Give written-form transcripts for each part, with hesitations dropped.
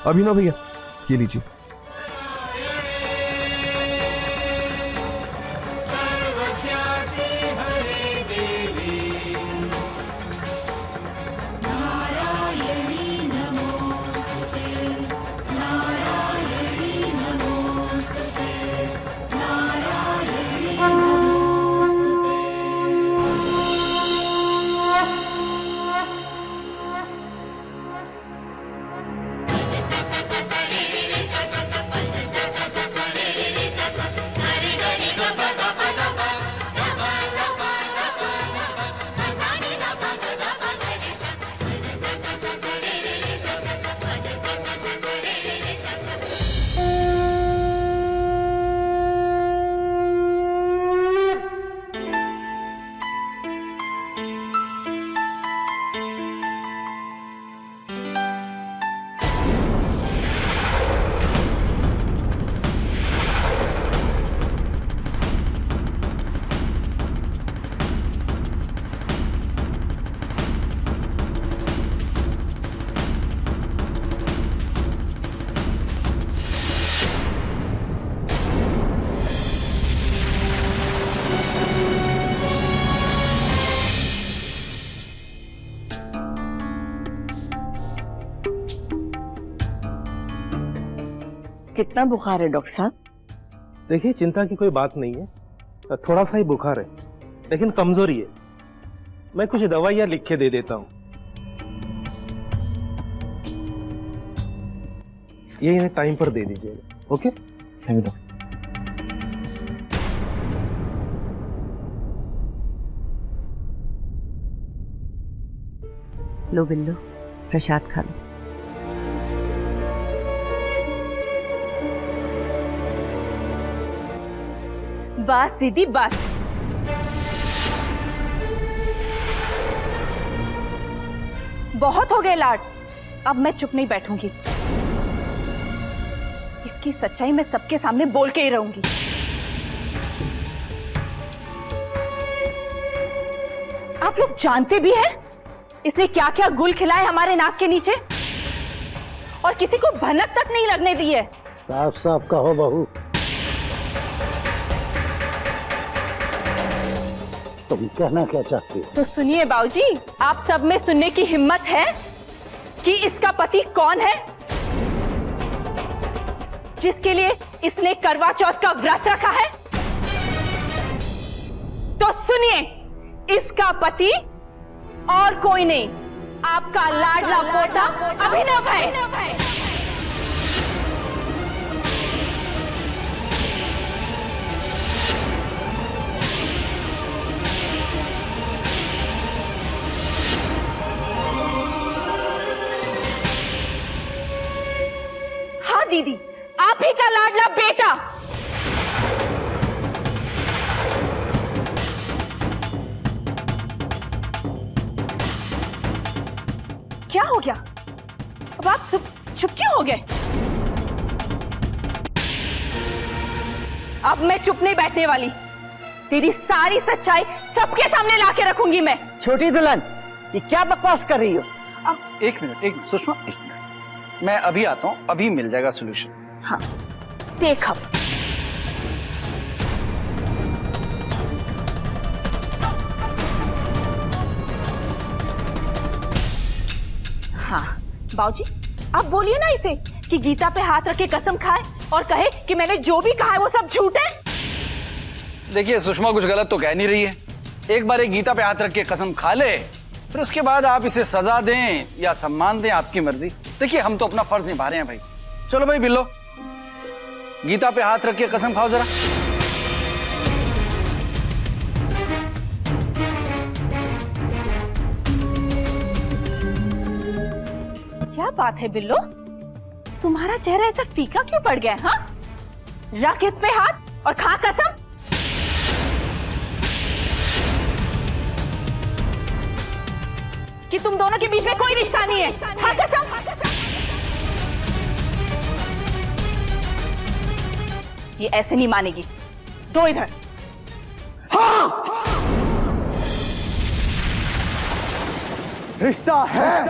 अभिनव भैया ये लीजिए। कितना बुखार है डॉक्टर साहब? देखिए चिंता की कोई बात नहीं है, थोड़ा सा ही बुखार है लेकिन कमजोरी है। मैं कुछ दवाइयां लिख के दे देता हूं, ये इन्हें टाइम पर दे दीजिएगा। Okay thank you doctor. लो बिल्लो, प्रसाद खा लो। बस दीदी बस। बहुत हो गए लाड, अब मैं चुप नहीं बैठूंगी। इसकी सच्चाई मैं सबके सामने बोल के ही रहूंगी। आप लोग जानते भी हैं इसने क्या क्या गुल खिलाए हमारे नाक के नीचे, और किसी को भनक तक नहीं लगने दी है। साफ साफ कहो बहू, तुम कहना क्या चाहती हो? तो सुनिए बाबूजी, आप सब में सुनने की हिम्मत है कि इसका पति कौन है, जिसके लिए इसने करवा चौथ का व्रत रखा है? तो सुनिए, इसका पति और कोई नहीं, आपका लाडला पोता अभिनव है। हाँ दीदी, आप ही का लाडला बेटा। क्या हो गया? अब आप चुप क्यों हो गए? अब मैं चुप नहीं बैठने वाली। तेरी सारी सच्चाई सबके सामने लाके रखूंगी मैं। छोटी दुल्हन, ये क्या बकवास कर रही हो? एक मिनट सुषमा, एक मिनट, मैं अभी आता हूँ, अभी मिल जाएगा सॉल्यूशन। हाँ देख, अब हाँ बाबूजी, आप बोलिए ना इसे कि गीता पे हाथ रख के कसम खाए और कहे कि मैंने जो भी कहा है वो सब झूठ है। देखिए सुषमा कुछ गलत तो कह नहीं रही है। एक बार एक गीता पे हाथ रख के कसम खा ले, फिर उसके बाद आप इसे सजा दें या सम्मान दें, आपकी मर्जी। देखिए हम तो अपना फर्ज निभा रहे हैं भाई। चलो भाई बिल्लो, गीता पे हाथ रख के कसम खाओ जरा। क्या बात है बिल्लो, तुम्हारा चेहरा ऐसा फीका क्यों पड़ गया है? हाँ, रख इस पे हाथ और खा कसम। कि तुम दोनों के बीच में कोई रिश्ता नहीं है। खा कसम। ये ऐसे नहीं मानेगी, दो इधर। हाँ! रिश्ता है।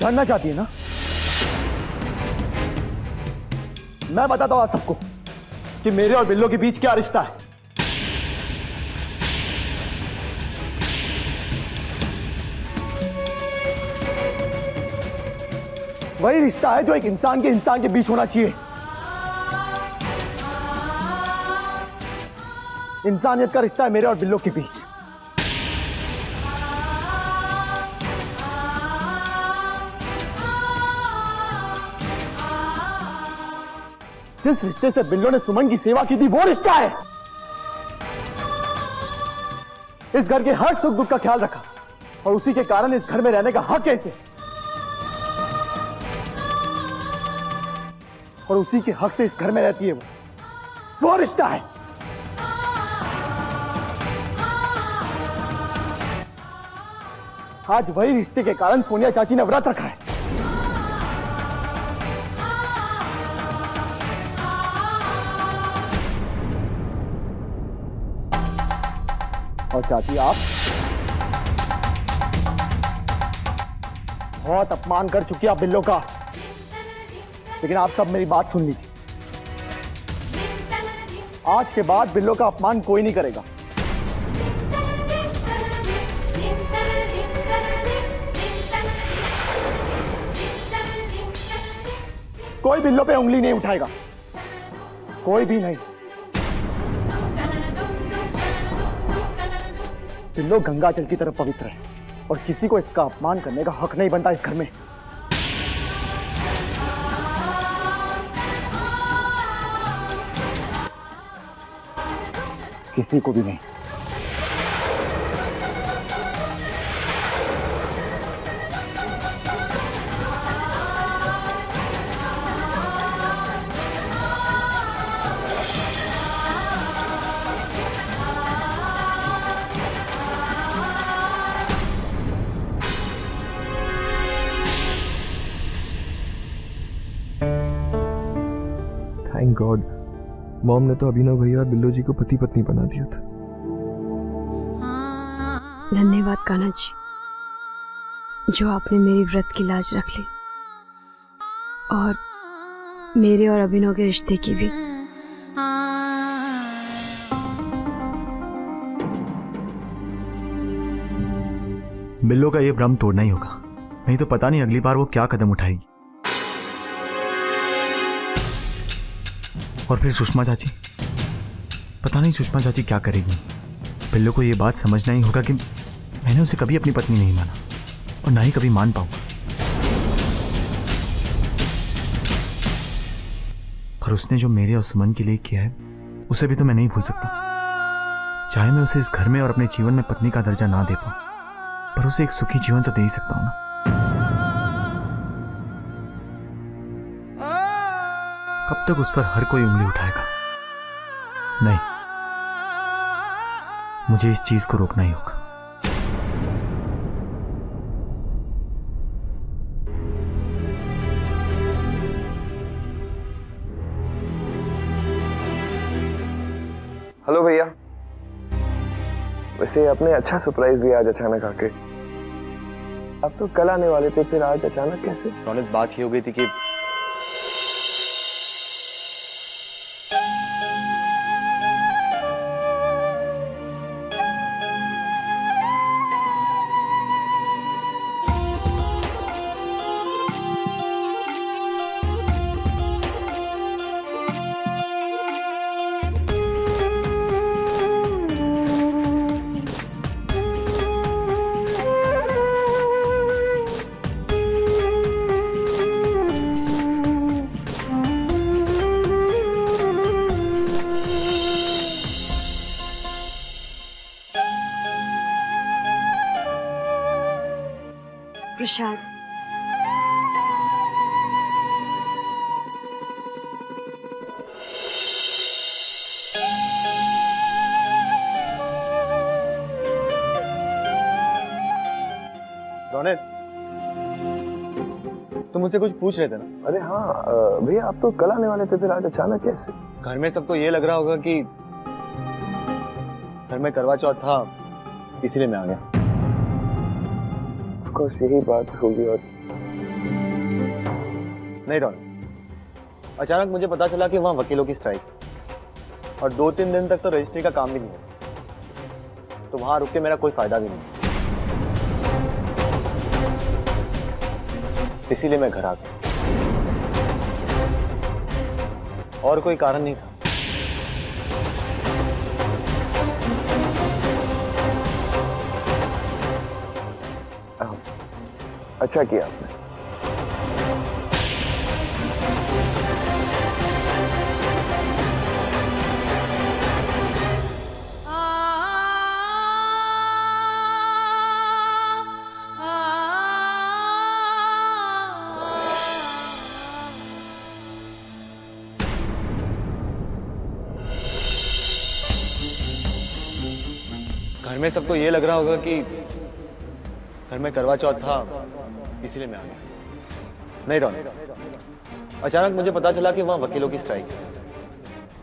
जानना चाहती है ना? मैं बताता हूं आप सबको कि मेरे और बिल्लो के बीच क्या रिश्ता है। वही रिश्ता है जो एक इंसान के बीच होना चाहिए। इंसानियत का रिश्ता है मेरे और बिल्लो के बीच। जिस रिश्ते से बिल्लो ने सुमन की सेवा की थी वो रिश्ता है। इस घर के हर सुख दुख का ख्याल रखा और उसी के कारण इस घर में रहने का हक है इसे। और उसी के हक से इस घर में रहती है वो रिश्ता है। आज वही रिश्ते के कारण सोनिया चाची ने व्रत रखा है। और चाची आप बहुत अपमान कर चुकी आप बिल्लो का, लेकिन आप सब मेरी बात सुन लीजिए। आज के बाद बिल्लो का अपमान कोई नहीं करेगा। कोई बिल्लो पे उंगली नहीं उठाएगा, कोई भी नहीं। बिल्लो गंगा जल की तरफ पवित्र है और किसी को इसका अपमान करने का हक नहीं बनता इस घर में। किसी को भी नहीं। थैंक गॉड, मॉम ने तो अभिनव भैया और बिल्लो जी को पति पत्नी बना दिया था। धन्यवाद कान्हा जी, जो आपने मेरी व्रत की लाज रख ली और मेरे और अभिनव के रिश्ते की भी। बिल्लो का ये भ्रम तोड़ना ही होगा, नहीं तो पता नहीं अगली बार वो क्या कदम उठाएगी। और फिर सुषमा चाची, पता नहीं सुषमा चाची क्या करेगी। बिल्लो को ये बात समझना ही होगा कि मैंने उसे कभी अपनी पत्नी नहीं माना और ना ही कभी मान पाऊंगा। पर उसने जो मेरे और सुमन के लिए किया है उसे भी तो मैं नहीं भूल सकता। चाहे मैं उसे इस घर में और अपने जीवन में पत्नी का दर्जा ना दे पाऊं, पर उसे एक सुखी जीवन तो दे ही सकता हूं ना। कब तक उस पर हर कोई उंगली उठाएगा? नहीं, मुझे इस चीज को रोकना ही होगा। हेलो भैया, वैसे आपने अच्छा सरप्राइज दिया आज अचानक आके। आप तो कल आने वाले थे, फिर आज अचानक कैसे? रौनक, बात ये हो गई थी कि प्रसाद, रौनक, तुम मुझसे कुछ पूछ रहे थे ना? अरे हाँ भैया, आप तो कल आने वाले थे, फिर आज अचानक कैसे? घर में सबको ये लग रहा होगा कि घर में करवा चौथ था, इसलिए मैं आ गया। ऑफ कोर्स यही बात होगी। और नहीं डॉन, अचानक मुझे पता चला कि वहां वकीलों की स्ट्राइक और 2-3 दिन तक तो रजिस्ट्री का काम भी नहीं है, तो वहां रुक के मेरा कोई फायदा भी नहीं, इसीलिए मैं घर आ गया। और कोई कारण नहीं था। अच्छा किया आपने। घर में सबको ये लग रहा होगा कि घर में करवा चौथ था, इसीलिए मैं आ गया। नहीं डॉन, अचानक मुझे पता चला कि वहां वकीलों की स्ट्राइक है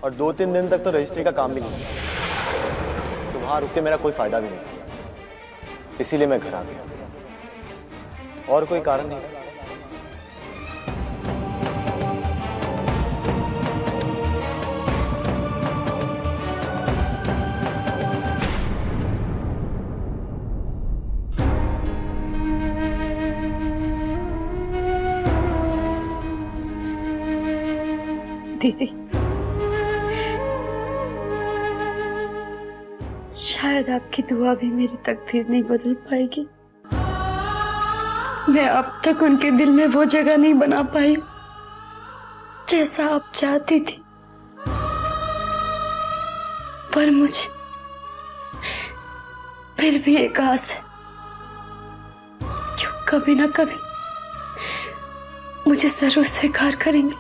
और 2-3 दिन तक तो रजिस्ट्री का काम भी नहीं है, तो वहां रुक के मेरा कोई फायदा भी नहीं, इसीलिए मैं घर आ गया। और कोई कारण नहीं था। दीदी, शायद आपकी दुआ भी मेरी तकदीर नहीं बदल पाएगी। मैं अब तक उनके दिल में वो जगह नहीं बना पाई जैसा आप चाहती थी, पर मुझे फिर भी एक आस है कि वो कभी ना कभी मुझे जरूर स्वीकार करेंगे।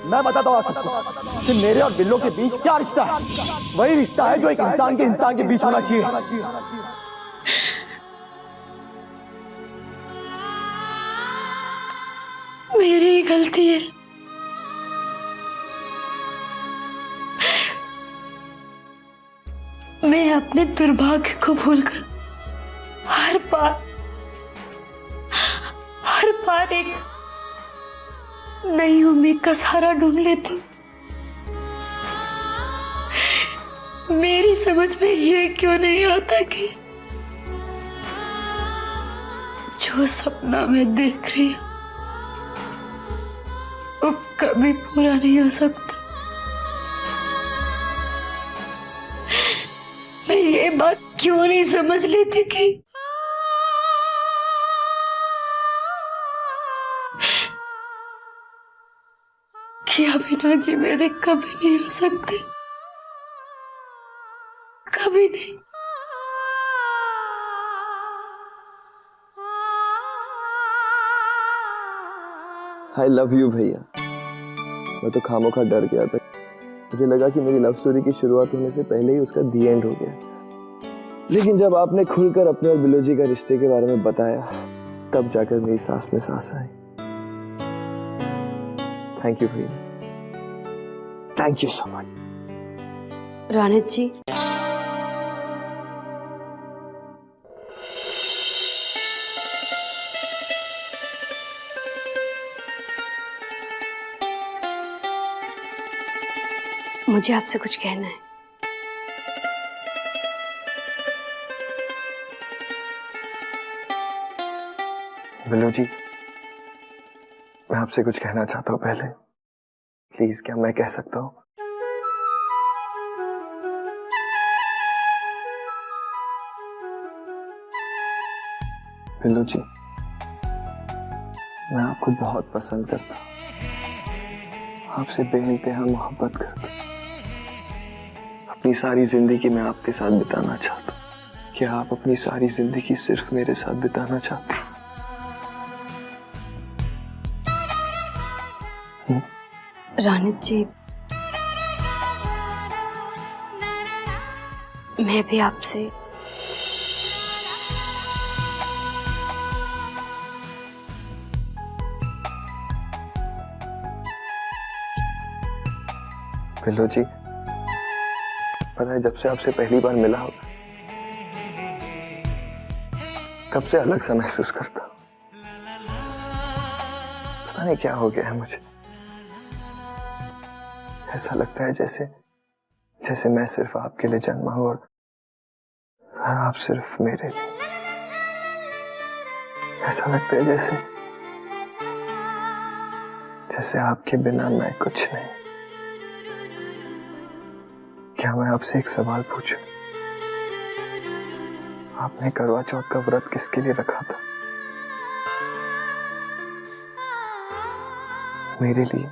मैं बताता हूँ आपको कि मेरे और बिल्लो के बीच क्या रिश्ता है। वही रिश्ता है जो एक इंसान के बीच होना चाहिए। मेरी गलती है। मैं अपने दुर्भाग्य को भूलकर हर बार एक नई उम्मीद का सहारा ढूंढ लेती। मेरी समझ में ये क्यों नहीं आता कि जो सपना मैं देख रही हूं वो कभी पूरा नहीं हो सकता। मैं ये बात क्यों नहीं समझ लेती कि अभिनव जी मेरे कभी नहीं हो सकते, कभी नहीं। आई लव यू भैया। मैं तो खामोखा डर गया था। मुझे लगा कि मेरी लव स्टोरी की शुरुआत होने से पहले ही उसका दी एंड हो गया, लेकिन जब आपने खुलकर अपने और बिल्लो जी का रिश्ते के बारे में बताया, तब जाकर मेरी सांस में सांस आई। थैंक यू भैया, थैंक यू सो मच। राणित जी, मुझे आपसे कुछ कहना है। बिल्लो जी, मैं आपसे कुछ कहना चाहता हूँ। पहले प्लीज, क्या मैं कह सकता हूँ? बिल्लो जी, मैं आपको बहुत पसंद करता हूँ, आपसे बेइंतहा मोहब्बत करता हूँ। अपनी सारी जिंदगी मैं आपके साथ बिताना चाहता हूँ। क्या आप अपनी सारी जिंदगी सिर्फ मेरे साथ बिताना चाहते हैं? राणित जी, मैं भी आपसे बिल्लो जी, पता है जब से आपसे पहली बार मिला हो कब से अलग सा महसूस करता हूं। पता नहीं क्या हो गया है मुझे। ऐसा लगता है जैसे जैसे मैं सिर्फ आपके लिए जन्मा हूं और आप सिर्फ मेरे लिए। ऐसा लगता है जैसे जैसे आपके बिना मैं कुछ नहीं। क्या मैं आपसे एक सवाल पूछूं? आपने करवा चौथ का व्रत किसके लिए रखा था? मेरे लिए?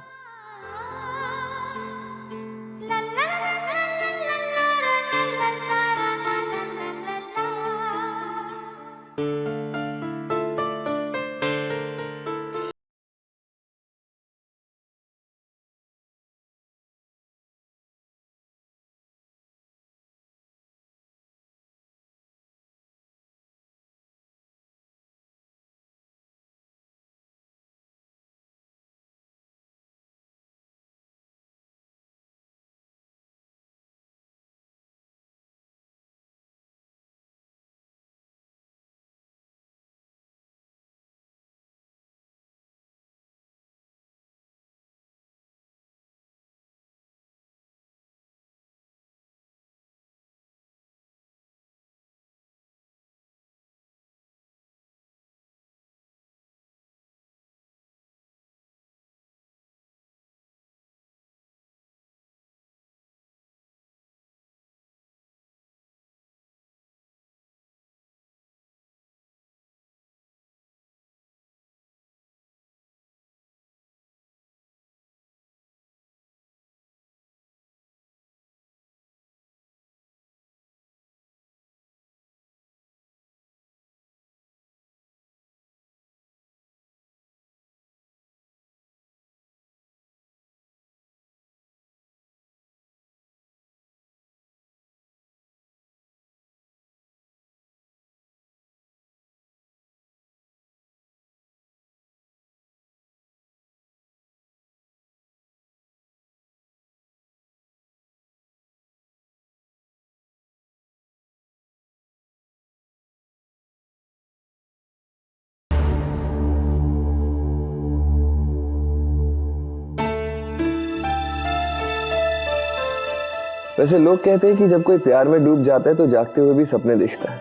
वैसे लोग कहते हैं कि जब कोई प्यार में डूब जाता है तो जागते हुए भी सपने देखता है।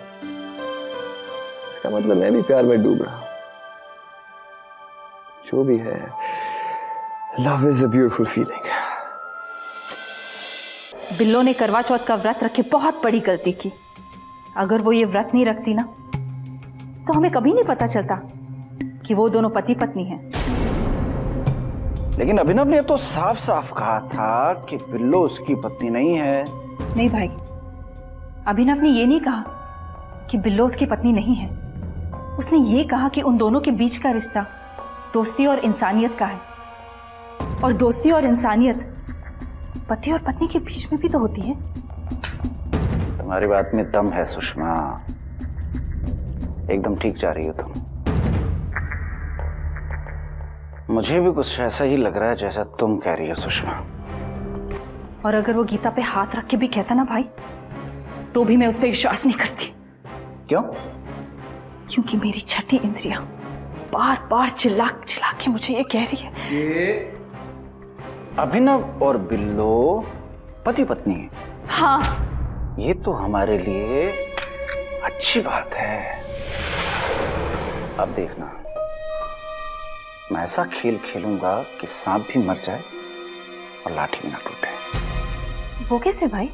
इसका मतलब मैं भी प्यार में डूब रहा हूं। जो भी है, love is a beautiful feeling. बिल्लो ने करवा चौथ का व्रत रख के बहुत बड़ी गलती की। अगर वो ये व्रत नहीं रखती ना तो हमें कभी नहीं पता चलता कि वो दोनों पति पत्नी हैं। लेकिन अभिनव ने तो साफ साफ कहा था कि बिल्लो उसकी पत्नी नहीं है। नहीं भाई, अभिनव ने ये नहीं कहा कि बिल्लो उसकी पत्नी नहीं है। उसने ये कहा कि उन दोनों के बीच का रिश्ता दोस्ती और इंसानियत का है। और दोस्ती और इंसानियत पति और पत्नी के बीच में भी तो होती है। तुम्हारी बात में दम है सुषमा, एकदम ठीक जा रही हो तुम। मुझे भी कुछ ऐसा ही लग रहा है जैसा तुम कह रही हो सुषमा। और अगर वो गीता पे हाथ रख के भी कहता ना भाई, तो भी मैं उस पर विश्वास नहीं करती। क्यों? क्योंकि मेरी छठी इंद्रिया बार बार चिल्ला चिल्ला के मुझे ये कह रही है ये अभिनव और बिल्लो पति पत्नी है। हाँ, ये तो हमारे लिए अच्छी बात है। अब देखना, मैं ऐसा खेल खेलूंगा कि सांप भी मर जाए और लाठी भी ना टूटे। वो कैसे भाई?